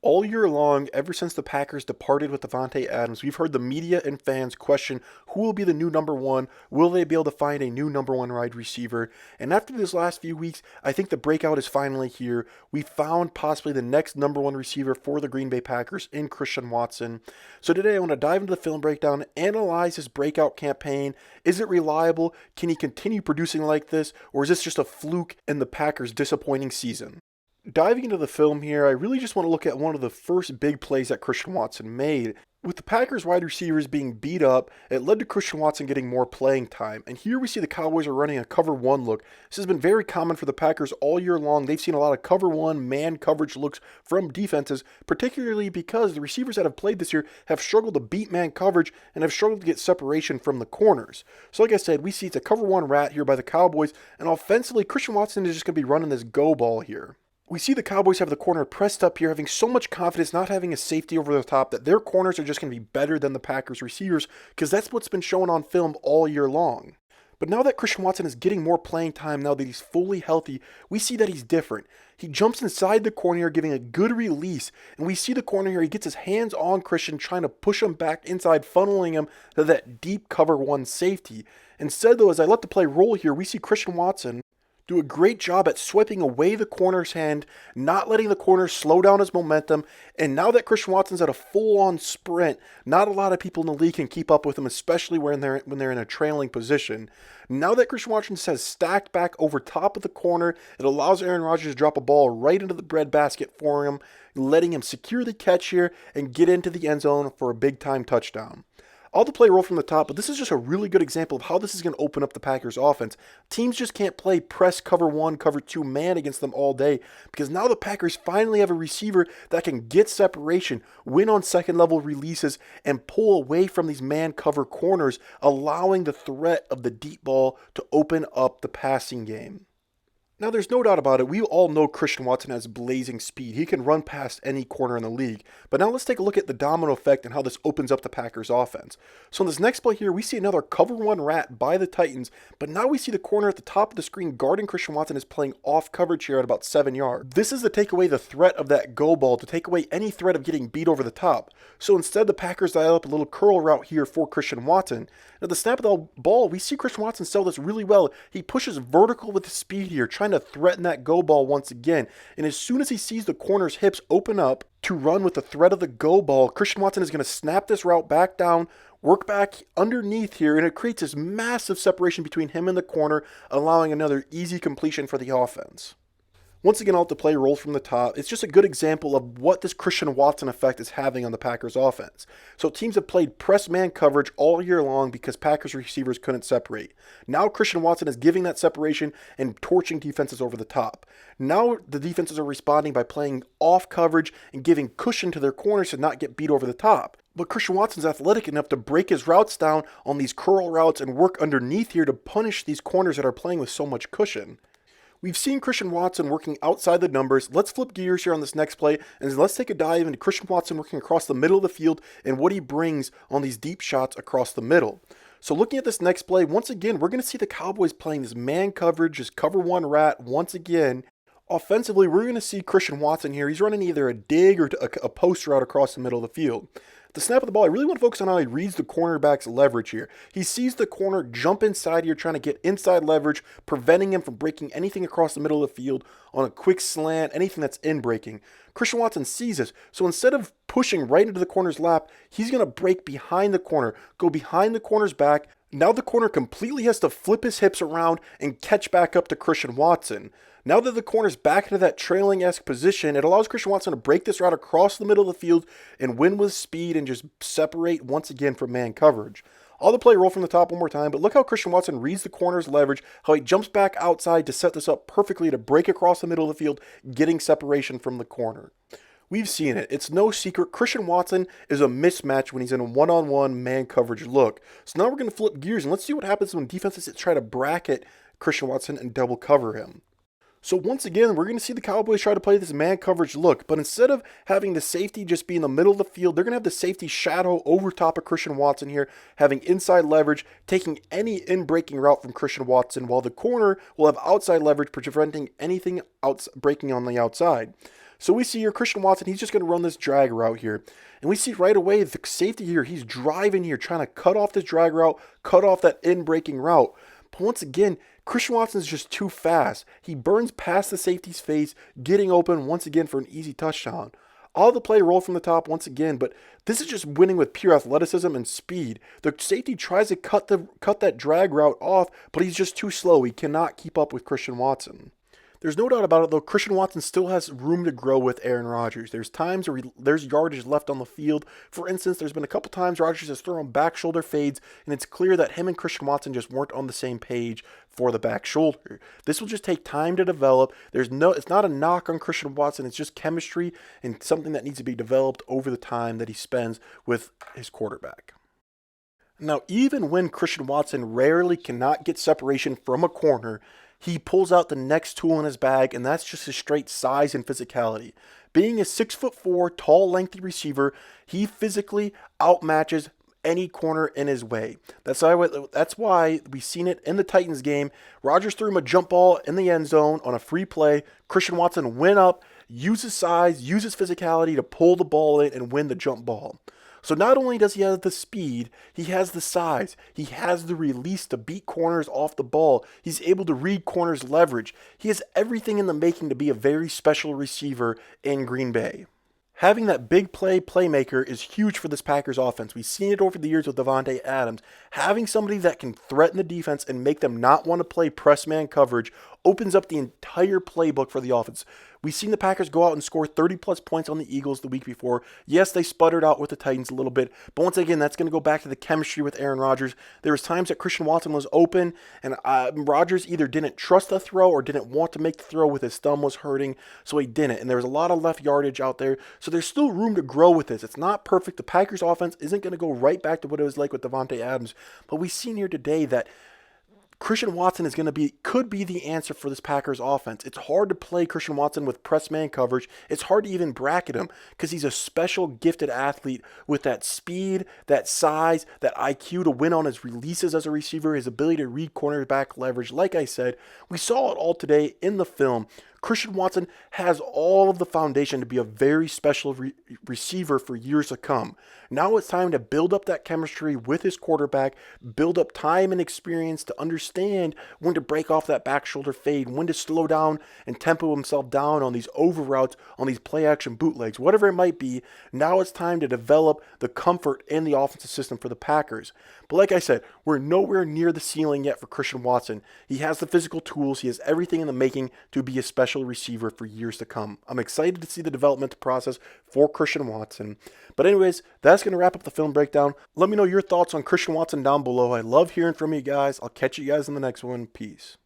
All year long, ever since the Packers departed with Davante Adams, we've heard the media and fans question who will be the new number one. Will they be able to find a new number one wide receiver? And after these last few weeks, I think the breakout is finally here. We found possibly the next number one receiver for the Green Bay Packers in Christian Watson. So today I want to dive into the film breakdown, analyze his breakout campaign. Is it reliable? Can he continue producing like this? Or is this just a fluke in the Packers' disappointing season? Diving into the film here, I really just want to look at one of the first big plays that Christian Watson made. With the Packers wide receivers being beat up, it led to Christian Watson getting more playing time. And here we see the Cowboys are running a cover one look. This has been very common for the Packers all year long. They've seen a lot of cover one man coverage looks from defenses, particularly because the receivers that have played this year have struggled to beat man coverage and have struggled to get separation from the corners. So like I said, we see it's a cover one rat here by the Cowboys, and offensively, Christian Watson is just going to be running this go ball here. We see the Cowboys have the corner pressed up here, having so much confidence, not having a safety over the top, that their corners are just going to be better than the Packers receivers, because that's what's been shown on film all year long. But now that Christian Watson is getting more playing time, now that he's fully healthy, we see that he's different. He jumps inside the corner here, giving a good release, and we see the corner here, he gets his hands on Christian, trying to push him back inside, funneling him to that deep cover one safety. Instead though, as I let the play roll here, we see Christian Watson do a great job at swiping away the corner's hand, not letting the corner slow down his momentum, and now that Christian Watson's at a full-on sprint, not a lot of people in the league can keep up with him, especially when they're in a trailing position. Now that Christian Watson has stacked back over top of the corner, it allows Aaron Rodgers to drop a ball right into the breadbasket for him, letting him secure the catch here and get into the end zone for a big-time touchdown. I'll have to play roll from the top, but this is just a really good example of how this is going to open up the Packers offense. Teams just can't play press cover one, cover two man against them all day, because now the Packers finally have a receiver that can get separation, win on second level releases, and pull away from these man cover corners, allowing the threat of the deep ball to open up the passing game. Now, there's no doubt about it. We all know Christian Watson has blazing speed. He can run past any corner in the league. But now let's take a look at the domino effect and how this opens up the Packers offense. So in this next play here, we see another cover one rat by the Titans, but now we see the corner at the top of the screen guarding Christian Watson is playing off coverage here at about 7 yards. This is to take away the threat of that go ball, to take away any threat of getting beat over the top. So instead, the Packers dial up a little curl route here for Christian Watson. At the snap of the ball, we see Christian Watson sell this really well. He pushes vertical with his speed here, trying to threaten that go ball once again. And as soon as he sees the corner's hips open up to run with the threat of the go ball, Christian Watson is going to snap this route back down, work back underneath here, and it creates this massive separation between him and the corner, allowing another easy completion for the offense. Once again, I'll have to play roll from the top. It's just a good example of what this Christian Watson effect is having on the Packers offense. So teams have played press man coverage all year long because Packers receivers couldn't separate. Now Christian Watson is giving that separation and torching defenses over the top. Now the defenses are responding by playing off coverage and giving cushion to their corners to not get beat over the top. But Christian Watson's athletic enough to break his routes down on these curl routes and work underneath here to punish these corners that are playing with so much cushion. We've seen Christian Watson working outside the numbers. Let's flip gears here on this next play, and let's take a dive into Christian Watson working across the middle of the field and what he brings on these deep shots across the middle. So looking at this next play, once again, we're going to see the Cowboys playing this man coverage, this cover one rat once again. Offensively, we're going to see Christian Watson here. He's running either a dig or a post route across the middle of the field. The snap of the ball, I really want to focus on how he reads the cornerback's leverage here. He sees the corner jump inside here, trying to get inside leverage, preventing him from breaking anything across the middle of the field on a quick slant, anything that's in breaking. Christian Watson sees this, so instead of pushing right into the corner's lap, he's going to break behind the corner, go behind the corner's back. Now the corner completely has to flip his hips around and catch back up to Christian Watson. Now that the corner's back into that trailing-esque position, it allows Christian Watson to break this route across the middle of the field and win with speed and just separate once again from man coverage. I'll the play roll from the top one more time, but look how Christian Watson reads the corner's leverage, how he jumps back outside to set this up perfectly to break across the middle of the field, getting separation from the corner. We've seen it. It's no secret. Christian Watson is a mismatch when he's in a one-on-one man coverage look. So now we're going to flip gears and let's see what happens when defenses try to bracket Christian Watson and double cover him. So once again, we're going to see the Cowboys try to play this man coverage look, but instead of having the safety just be in the middle of the field, they're going to have the safety shadow over top of Christian Watson here, having inside leverage, taking any in-breaking route from Christian Watson, while the corner will have outside leverage, preventing anything breaking on the outside. So we see here Christian Watson, he's just going to run this drag route here. And we see right away the safety here, he's driving here, trying to cut off this drag route, cut off that in-breaking route. But once again, Christian Watson is just too fast. He burns past the safety's face, getting open once again for an easy touchdown. All the play rolled from the top once again, but this is just winning with pure athleticism and speed. The safety tries to cut that drag route off, but he's just too slow. He cannot keep up with Christian Watson. There's no doubt about it, though, Christian Watson still has room to grow with Aaron Rodgers. There's times where there's yardage left on the field. For instance, there's been a couple times Rodgers has thrown back shoulder fades, and it's clear that him and Christian Watson just weren't on the same page for the back shoulder. This will just take time to develop. It's not a knock on Christian Watson. It's just chemistry and something that needs to be developed over the time that he spends with his quarterback. Now, even when Christian Watson rarely cannot get separation from a corner, he pulls out the next tool in his bag, and that's just his straight size and physicality. Being a 6'4", tall, lengthy receiver, he physically outmatches any corner in his way. That's why we've seen it in the Titans game. Rodgers threw him a jump ball in the end zone on a free play. Christian Watson went up, used his size, used his physicality to pull the ball in and win the jump ball. So not only does he have the speed, he has the size, he has the release to beat corners off the ball, he's able to read corners' leverage. He has everything in the making to be a very special receiver in Green Bay. Having that big playmaker is huge for this Packers offense. We've seen it over the years with Davante Adams. Having somebody that can threaten the defense and make them not want to play press man coverage opens up the entire playbook for the offense. We've seen the Packers go out and score 30-plus points on the Eagles the week before. Yes, they sputtered out with the Titans a little bit, but once again, that's going to go back to the chemistry with Aaron Rodgers. There was times that Christian Watson was open, and Rodgers either didn't trust the throw or didn't want to make the throw with his thumb was hurting, so he didn't. And there was a lot of left yardage out there, so there's still room to grow with this. It's not perfect. The Packers offense isn't going to go right back to what it was like with Davante Adams, but we've seen here today that Christian Watson could be the answer for this Packers offense. It's hard to play Christian Watson with press man coverage. It's hard to even bracket him because he's a special gifted athlete with that speed, that size, that IQ to win on his releases as a receiver, his ability to read cornerback leverage. Like I said, we saw it all today in the film. Christian Watson has all of the foundation to be a very special receiver for years to come. Now it's time to build up that chemistry with his quarterback, build up time and experience to understand when to break off that back shoulder fade, when to slow down and tempo himself down on these over routes, on these play action bootlegs, whatever it might be. Now it's time to develop the comfort in the offensive system for the Packers. But like I said, we're nowhere near the ceiling yet for Christian Watson. He has the physical tools. He has everything in the making to be a special receiver for years to come. I'm excited to see the development process for Christian Watson. But anyways, that's going to wrap up the film breakdown. Let me know your thoughts on Christian Watson down below. I love hearing from you guys. I'll catch you guys in the next one. Peace.